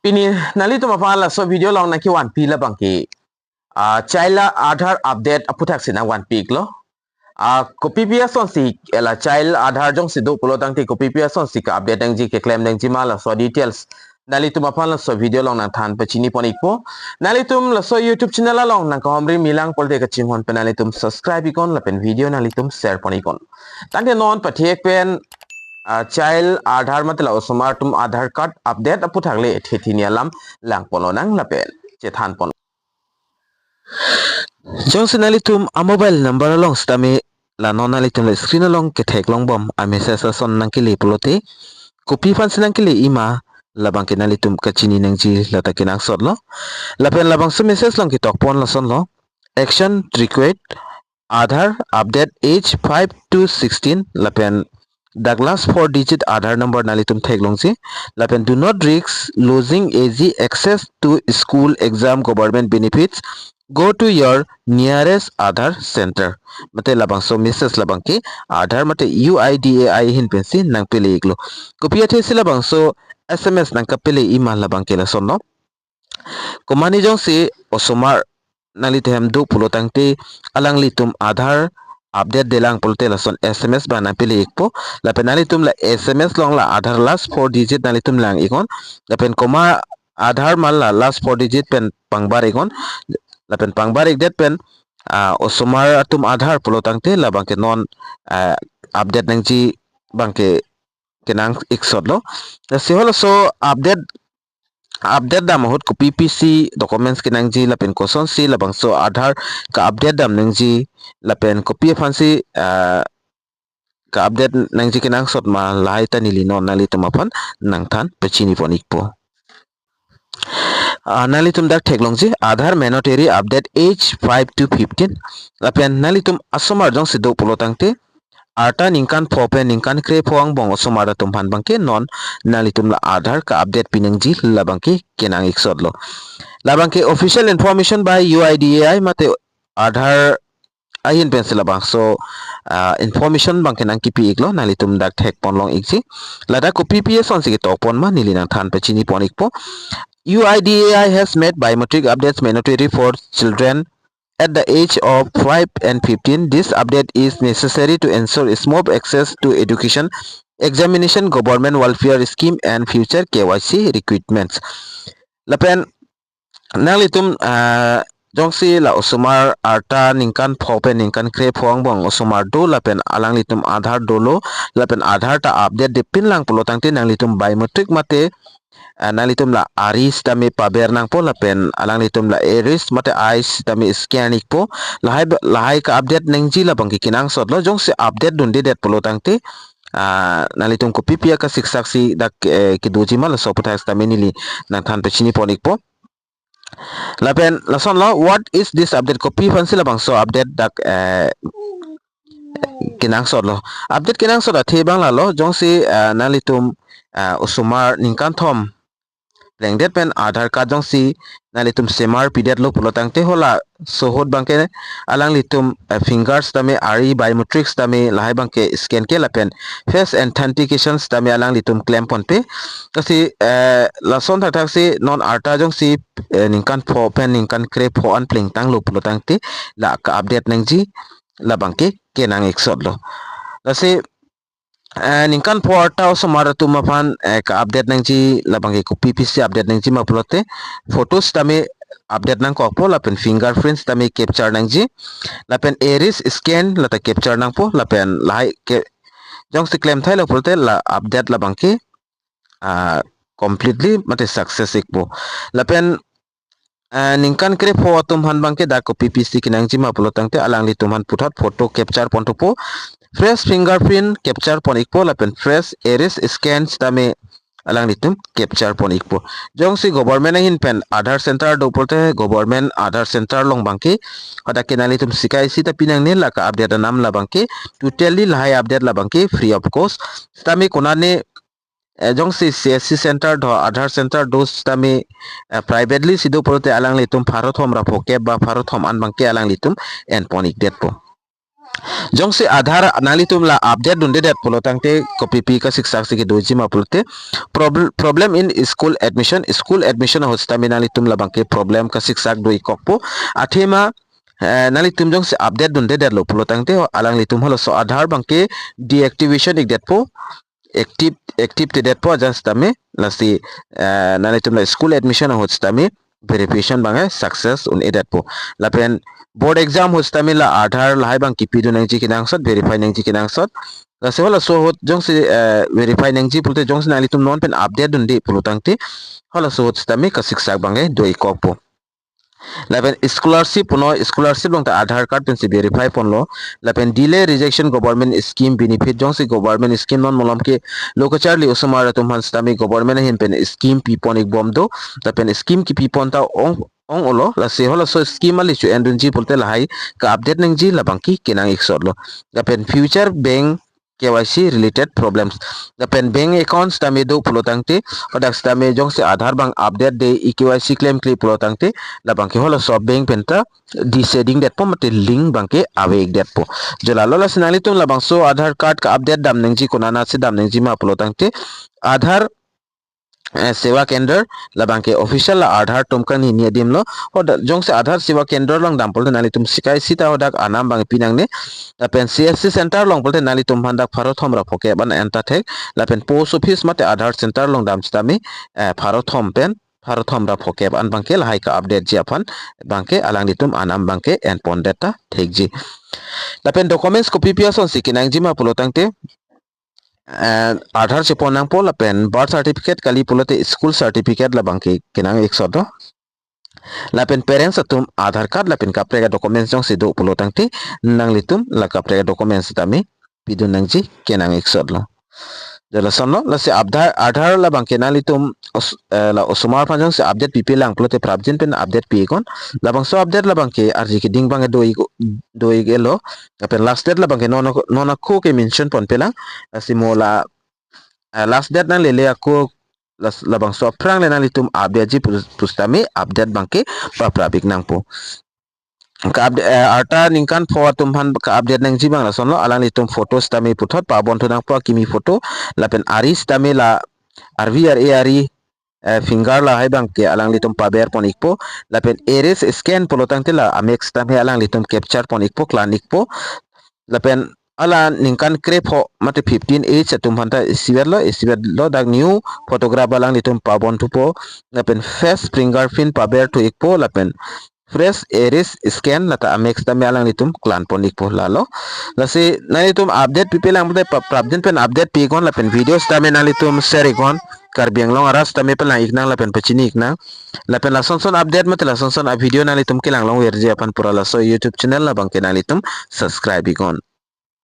Pini nali tu mapala so video long na ki 1p la bangki child Aadhaar update aputhak sina 1p lo copy pia son si la child Aadhaar jong si do pulo tang ti copy pia son si ka update dang ji ke claim dang ji mala so details nali tu mapala so video long na than pachini pon ikpo nali tum la so YouTube channel la long na ka homri milang polte ka chimhon penali tum subscribe ikon la pen video nali tum share pon ikon tang non pathek pen child Aadhaar मतलब उसमार तुम आधार card update अपु थागले थेथिनिया लाम लांग पोलो नंग lapel che than pon jong sinali tum a mobile number long stami la nonali tum screen long ke thek long bom a message son nang kili polote copy fan sinang kili ima labang kinali tum kachini nang ji la takinang sot lo lapen labang su message long ki tok pon la son lo action required Aadhaar update age 5 to 16 lapen Douglas 4-digit Aadhaar number nalitum theglongsi lapen do not risk losing easy access to school exam government benefits go to your nearest Aadhaar center mate labang so message labang ki Aadhaar mate UIDAI hin pensi nang pele iglo kopia the silabang so SMS nang kapele email labang kela sonno komani jong si osomar nalitem do pulotangte alang litum Aadhaar update delang polte la son SMS bana pili ikpo la penali tum la SMS long la Aadhaar last 4 digit nali tum lang ikon la pen koma Aadhaar mal la last 4 digit pen pangbar ikon la pen pangbar ik det pen osomar tum Aadhaar polotang te la bangke non update nang ji bangke kenang iksot lo la sihol so update dam hot ko PPC documents kinang ji lapen koson si labang so Aadhaar ka update dam nang ji lapen copy fancy ka update nang ji kinang sot ma lai ta nili non nali tumapan nang than pechini ponik po nali tum dak theklong ji Aadhaar mandatory update age 5 to 15 lapen nali tum asomar jong sido polotang te arta ningkan phopen ningkan kre phoang bong osomara tumhan bangke non nalitum la Aadhaar ka update pinang ji labangke kenang iksot lo labangke official information by UIDAI mate Aadhaar ahin pencil labang so information bangke nang kipi iklo nalitum dak thek pon long ikji lada ko PPS on sigi tok pon ma nilinang than pachini pon ikpo UIDAI has made biometric updates mandatory for children at the age of 5 and 15. This update is necessary to ensure smooth access to education, examination, government welfare scheme, and future KYC requirements. Lapen nalitum jongsi la osumar arta ningkan phopen ningkan kre phong bong osumar do lapen alang litum Aadhaar dolo lapen Aadhaar ta update de pin lang polotang tin nalitum biometric mate nalitum la aris tami paber nang po lapen alang litum la iris mate eyes tami scanning po lahai ka update nang ji labang kinang sot lo jong se update dundi det polotang te nalitum ko pipia ka siksaksi dak kiduji mal so potas tami nili nang than pechini ponik po lapen lason lo what is this update copy fansi labang so update dak kinang sot lo update kinang sot the bang la lo jong se nalitum usumar ningkan thom Rengdet pen Aadhaar card jong si nalitum semar pidet lo pulotang te hola sohot bangke alang litum fingers tame ari biometrics tame lahai bangke scan ke lapen face authentications tame alang litum claim pon pe kasi lason thak si non arta jong si ningkan pho pen ningkan kre pho an pling tang lo pulotang te la ka update nang ji la bangke kenang eksot lo kasi ningkan porta osomara tumapan ka update nang ji labang ko PPC update nang ji maplote photos tame update nang ko po lapen fingerprints tame capture nang ji lapen iris scan lata capture nang po lapen lai ke jong si claim thai lo polte la update labang ke completely mate success ikpo lapen ningkan kre pho tumhan bangke da ko PPC kinang ji maplotang te alang li tumhan puthat photo capture pon po fresh fingerprint capture pon ikpo lapen fresh iris scans tame alang litum capture pon ikpo jong si government hin pen Aadhaar center do polte government Aadhaar center long bangke hada kenali tum sikai si ta pinang ne la ka update nam la bangke totally lahai update la bangke free of cost tame konane jong si CSC center do Aadhaar center dos tame privately sido polte alang litum pharothom ra phoke ba pharothom an bangke alang litum en ponik det po jong se Aadhaar nali tum la update dunde det polo tangte copy pi ka siksak sike doji ma pulte problem in school admission hostami nali tum la bangke problem ka siksak doi kokpo athema nali tum jong se update dunde det lo polo tangte alang li tum holo so Aadhaar bangke deactivation ik det po active te det po just tame lasi nali tum la school admission hostami verification bangai success un edat po lapen board exam hostami la Aadhaar lahai bang kipidu nangji kinang sot verify nangji kinang sot la se wala so hot jong se verify nangji pulte jong se nali tum non pen update dun de pulutangte hala so hostami ka siksak bangai doi kok po lapen scholarship long ta Aadhaar card pen se verify pon lo lapen delay rejection government scheme benefit jong se government scheme non molam ke lokachar li usumara tum han stami government hin pen scheme pi pon ik bom do lapen scheme ki pi pon ta ong olo la se hola so scheme ali chu endun ji pulte la hai ka update ning ji la bangki kinang ik sot lo lapen future bank KYC related problems lapen bank accounts tame do pulotangte odak tame jong se Aadhaar bang update de KYC claim clip pulotangte la bangke hola so bank penta deciding that po mate link bangke awek that po jola lola sinali tum la bang so Aadhaar card ka update dam ningji konana se dam ningji ma pulotangte Aadhaar सेवा केंद्र लबांके official आधार तुमकन ही नियदिम लो और Jong से आधार सेवा केंद्र लोंग दाम बोलते नाली तुम सिकाई सीता होदाक आनाम बांग पिनांग ने लापेन सीएससी सेंटर लोंग बोलते नाली तुम हंदाक फारो थोम रफोके बन एंता थे लापेन पोस्ट ऑफिस मते आधार सेंटर लोंग दाम चितामी फारो थोम पेन फारो थोम रफोके बन बांके लहाई का अपडेट जी अपन बांके अलांग तुम आनाम बांके एंड पोन डेटा ठीक जी लापेन डॉक्यूमेंट्स को पीपीएस ऑन सिकिनांग जी मा पुलोतांगते Aadhaar se ponang po lapen birth certificate kali pulote school certificate labang ke kinang ek sodo lapen parents atum Aadhaar card lapen kaprega documents jong sido pulotang ti nang litum la kaprega documents tami pidun nangji kinang ek sodo jala samno la se Aadhaar labang ke nalitum la osumar panjang se update pp lang pulote prabjin pen update pi kon labang so update labang ke arji ke ding bang doi gelo lapen last date labang ke nona ko ke mention pon pelang simola last date nang lele aku labang so prang le nang litum update ji pustami update bangke paprabik nang po ka arta ningkan fo tumhan ka update nang ji bang la sonlo alang litum photos tami puthot pa bon thunang po kimi photo lapen aris tami la RVRARI finger la hai bang ke alang litum paber pon ikpo lapen iris scan polotang tela amex tami alang litum capture pon ikpo klanik po lapen ala ningkan crep ho mate 15 atum hanta isiber lo dak new photograph alang litum pabon tupo lapen face fingerprint paber tu ikpo lapen fresh iris scan lata amex tami alang litum klan pon ikpo lalo lasi nalitum update people ang mate prabden pen update pi kon lapen videos tami nalitum share ikon karbiang long aras tami pelang iknang lapen pecini iknang lapen lason update mate lason a video nalitum kilang long werje apan pura laso YouTube channel la bangke nalitum subscribe ikon